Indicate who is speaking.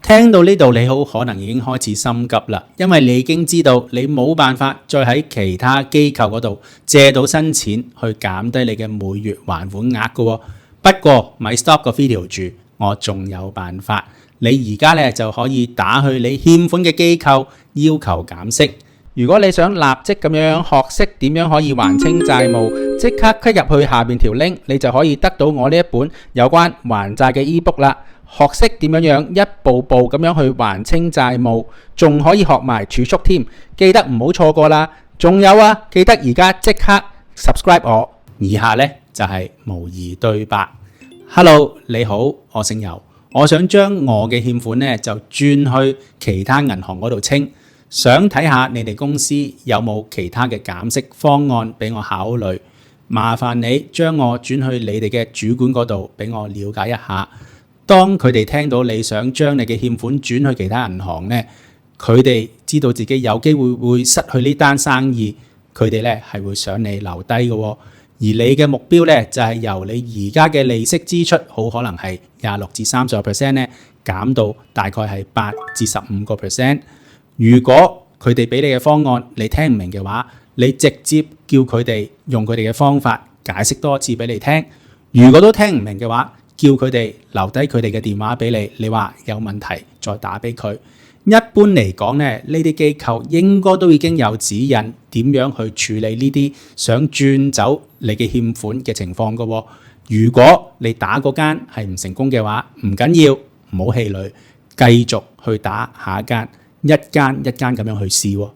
Speaker 1: 聽到呢度，你好可能已經開始心急啦，因為你已經知道你冇辦法再喺其他機構嗰度借到新錢去減低你嘅每月還款額㗎。不過咪 stop 個 video 住，我仲有辦法。你而家咧就可以打去你欠款嘅機構要求減息。如果你想立即咁樣學識點樣可以還清債務，即刻 click 入去下邊條 link， 你就可以得到我呢一本有關還債嘅 ebook 啦。學識點樣一步步咁樣去還清債務，仲可以學埋儲蓄添，記得唔好錯過啦。仲有啊，記得而家即刻 subscribe 我。以下呢就係模擬對白。Hello， 你好，我姓游，我想將我嘅欠款呢就轉去其他銀行嗰度清，想睇下你哋公司有冇其他嘅減息方案俾我考慮。麻煩你將我轉去你哋嘅主管嗰度俾我了解一下。當佢哋聽到你想將你嘅欠款轉去其他銀行呢，佢哋知道自己有機會失去呢單生意，佢哋呢係會想你留低嘅。而你嘅目標呢，就係由你而家嘅利息支出好可能係26至30% 呢，減到大概係8至15%。如果佢哋俾你嘅方案你聽唔明嘅話，你直接叫佢哋用佢哋嘅方法解釋多次俾你聽。如果都聽唔明嘅話，叫佢哋留低佢哋嘅電話俾你，你話有問題再打俾佢。一般嚟講呢啲機構應該都已經有指引點樣去處理呢啲想轉走你嘅欠款嘅情況㗎。如果你打嗰間係唔成功嘅話，唔緊要，唔好氣餒，繼續去打下一間，一間一間咁樣去試喎。